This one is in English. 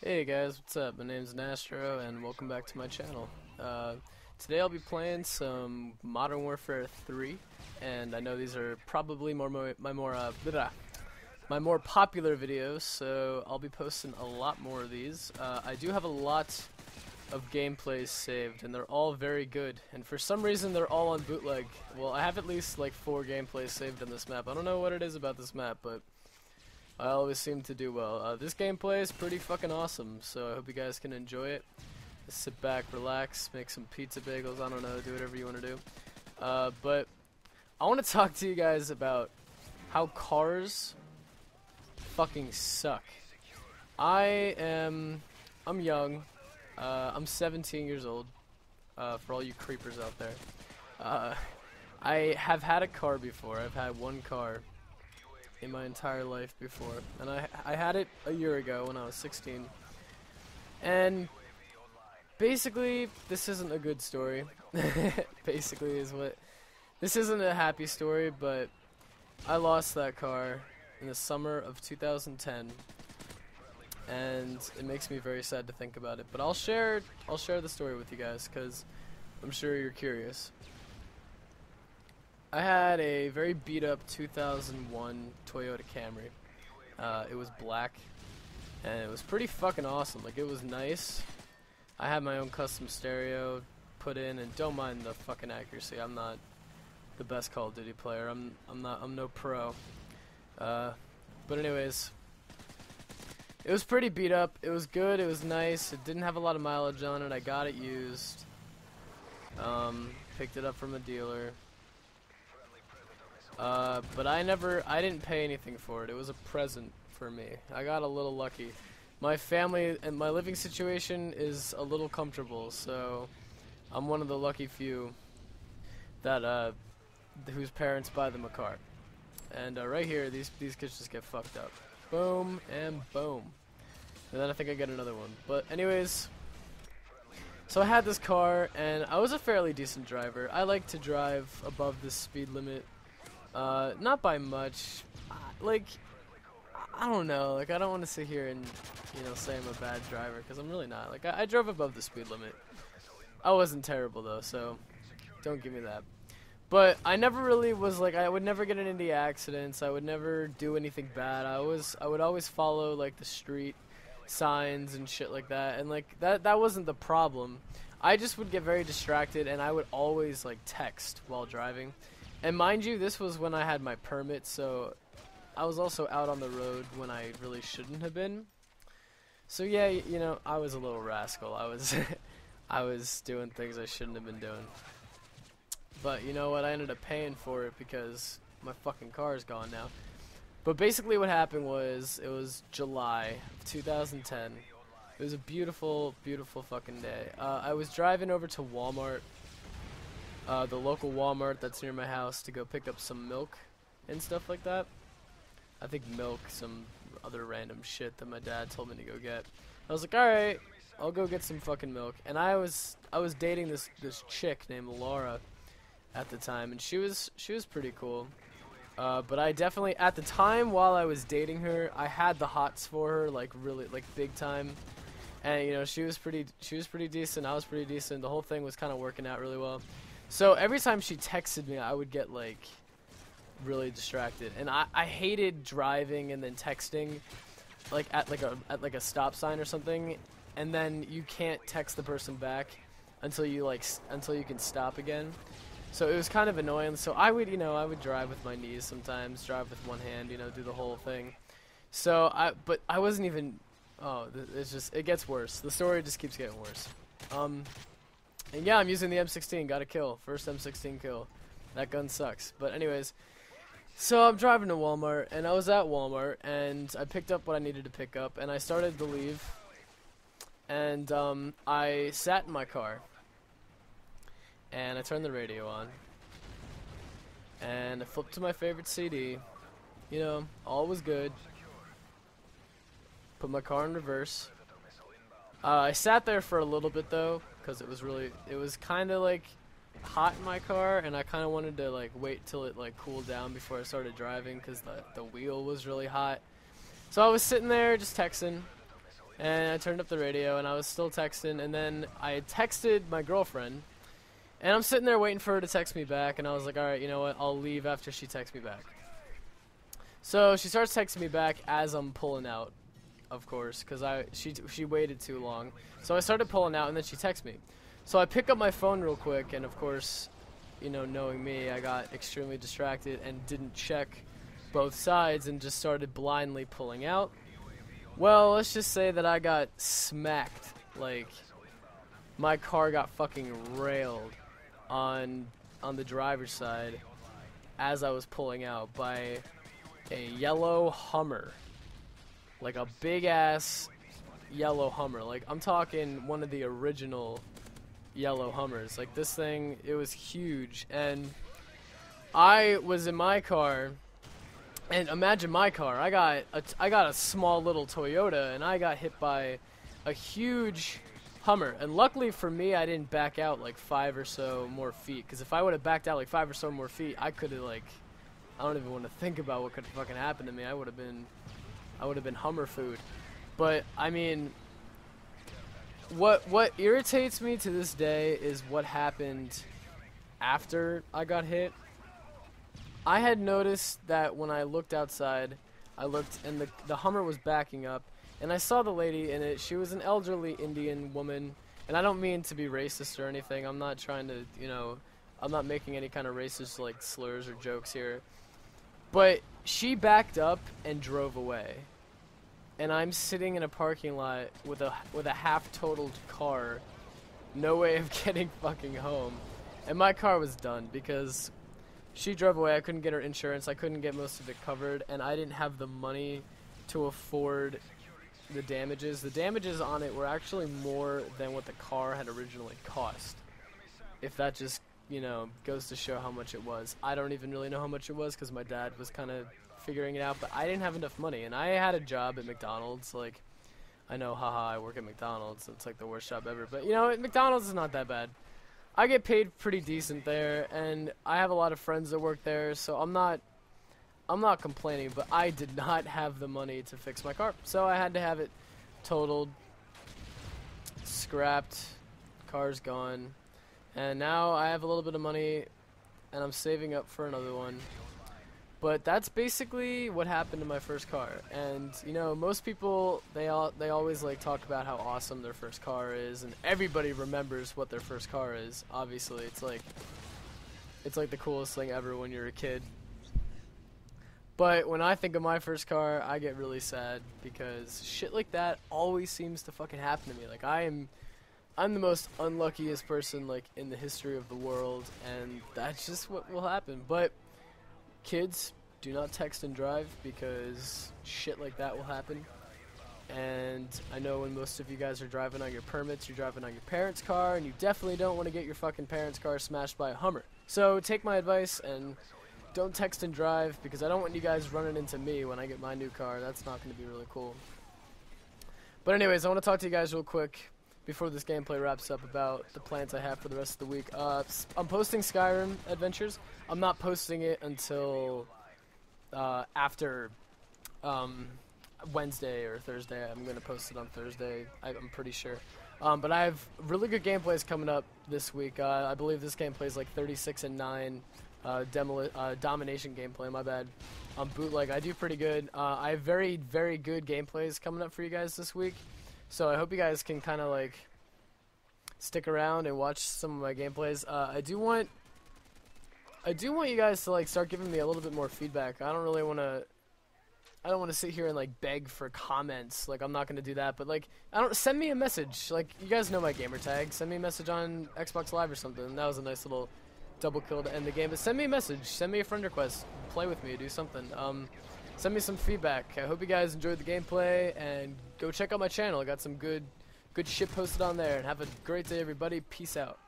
Hey guys, what's up? My name's Nashtro and welcome back to my channel. Today I'll be playing some Modern Warfare 3, and I know these are probably my more popular videos, so I'll be posting a lot more of these. I do have a lot of gameplays saved, and they're all very good, and for some reason they're all on bootleg. Well, I have at least like 4 gameplays saved on this map. I don't know what it is about this map, but I always seem to do well. This gameplay is pretty fucking awesome, so I hope you guys can enjoy it. Just sit back, relax, make some pizza bagels, I don't know, do whatever you want to do. But I want to talk to you guys about how cars fucking suck. I'm young, I'm 17 years old, for all you creepers out there. I have had a car before. I've had one car in my entire life before, and I had it a year ago when I was 16, and basically this isn't a good story. Basically this isn't a happy story, but I lost that car in the summer of 2010, and it makes me very sad to think about it, but I'll share the story with you guys because I'm sure you're curious. I had a very beat up 2001 Toyota Camry. It was black, and it was pretty fucking awesome. Like, it was nice. I had my own custom stereo put in, and don't mind the fucking accuracy. I'm not the best Call of Duty player. I'm no pro. But anyways, it was pretty beat up. It was good. It was nice. It didn't have a lot of mileage on it. I got it used. Picked it up from a dealer. But I didn't pay anything for it. It was a present for me. I got a little lucky. My family and my living situation is a little comfortable, so I'm one of the lucky few that whose parents buy them a car. And right here, these kids just get fucked up. Boom and boom. And then I think I get another one. But anyways, so I had this car, and I was a fairly decent driver. I like to drive above the speed limit. Not by much. Like, I don't know. Like, I don't want to sit here and, you know, say I'm a bad driver, because I'm really not. Like, I drove above the speed limit. I wasn't terrible, though, so don't give me that. But I never really was, like, I would never get in any accidents. I would never do anything bad. I would always follow, like, the street signs and shit like that. And, like, that wasn't the problem. I just would get very distracted, and I would always, like, text while driving. And mind you, this was when I had my permit, so I was also out on the road when I really shouldn't have been. So yeah, you know, I was a little rascal. I was I was doing things I shouldn't have been doing. But you know what? I ended up paying for it because my fucking car is gone now. But basically what happened was, it was July of 2010. It was a beautiful, beautiful fucking day. I was driving over to Walmart. The local Walmart that's near my house, to go pick up some milk and stuff like that. I think milk, some other random shit that my dad told me to go get. I was like, alright, I'll go get some fucking milk. And I was dating this chick named Laura at the time, and she was pretty cool. But I definitely, at the time while I was dating her, I had the hots for her, like, really, like, big time. And you know, she was pretty decent, I was pretty decent. The whole thing was kind of working out really well. So every time she texted me, I would get, like, really distracted, and I hated driving and then texting, like at a stop sign or something, and then you can't text the person back until you can stop again. So it was kind of annoying. So I would drive with my knees sometimes, drive with one hand, you know, do the whole thing. So but I wasn't even. Oh, it gets worse. The story just keeps getting worse. And yeah, I'm using the M16, got a kill. First M16 kill. That gun sucks. But anyways, so I'm driving to Walmart, and I was at Walmart, and I picked up what I needed to pick up, and I started to leave. And I sat in my car, and I turned the radio on, and I flipped to my favorite CD. You know, all was good. Put my car in reverse. I sat there for a little bit, though, because it was kind of like hot in my car, and I kind of wanted to like wait till it like cooled down before I started driving, because the wheel was really hot. So I was sitting there just texting, and I turned up the radio, and I was still texting, and then I had texted my girlfriend, and I'm sitting there waiting for her to text me back, and I was like, alright, you know what, I'll leave after she texts me back. So she starts texting me back as I'm pulling out, of course, because she waited too long. So I started pulling out, and then she texts me. So I pick up my phone real quick, and of course, you know, knowing me, I got extremely distracted and didn't check both sides and just started blindly pulling out. Well, let's just say that I got smacked. Like, my car got fucking railed on the driver's side as I was pulling out by a yellow Hummer. Like a big ass yellow Hummer. Like, I'm talking one of the original yellow Hummers. Like, this thing, it was huge. And I was in my car, and imagine my car. I got a small little Toyota, and I got hit by a huge Hummer. And luckily for me, I didn't back out like 5 or so more feet. Because if I would have backed out like 5 or so more feet, I could have, like, I don't even want to think about what could have fucking happened to me. I would have been Hummer food. But I mean, what irritates me to this day is what happened after I got hit. I had noticed that when I looked outside, I looked and the Hummer was backing up, and I saw the lady in it. She was an elderly Indian woman, and I don't mean to be racist or anything. I'm not trying to, you know, I'm not making any kind of racist like slurs or jokes here. But she backed up and drove away. And I'm sitting in a parking lot with a half-totaled car, no way of getting fucking home. And my car was done because she drove away. I couldn't get her insurance. I couldn't get most of it covered, and I didn't have the money to afford the damages. The damages on it were actually more than what the car had originally cost. If that just, you know, goes to show how much it was. I don't even really know how much it was because my dad was kind of figuring it out, but I didn't have enough money, and I had a job at McDonald's. Like, I know, haha, I work at McDonald's. It's like the worst job ever, but you know, McDonald's is not that bad. I get paid pretty decent there, and I have a lot of friends that work there, so I'm not complaining, but I did not have the money to fix my car, so I had to have it totaled, scrapped, car's gone, and now I have a little bit of money, and I'm saving up for another one. But that's basically what happened to my first car. And you know, most people, they always like talk about how awesome their first car is, and everybody remembers what their first car is. Obviously, it's like the coolest thing ever when you're a kid. But when I think of my first car, I get really sad because shit like that always seems to fucking happen to me. Like, I'm the most unluckiest person like in the history of the world, and that's just what will happen. But kids, do not text and drive because shit like that will happen. And I know when most of you guys are driving on your permits, you're driving on your parents' car, and you definitely don't want to get your fucking parents' car smashed by a Hummer. So take my advice and don't text and drive, because I don't want you guys running into me when I get my new car. That's not going to be really cool. But anyways, I want to talk to you guys real quick before this gameplay wraps up about the plans I have for the rest of the week. I'm posting Skyrim Adventures. I'm not posting it until after Wednesday or Thursday. I'm going to post it on Thursday, I'm pretty sure. But I have really good gameplays coming up this week. I believe this gameplay is like 36 and 9. Domination gameplay, my bad. Bootleg, I do pretty good. I have very, very good gameplays coming up for you guys this week. So I hope you guys can kind of like stick around and watch some of my gameplays. I do want you guys to like start giving me a little bit more feedback. I don't want to sit here and like beg for comments. Like, I'm not going to do that, but like, send me a message. Like, you guys know my gamer tag. Send me a message on Xbox Live or something. That was a nice little double kill to end the game. But send me a message. Send me a friend request. Play with me. Do something. Send me some feedback. I hope you guys enjoyed the gameplay, and go check out my channel. I got some good shit posted on there, and have a great day, everybody. Peace out.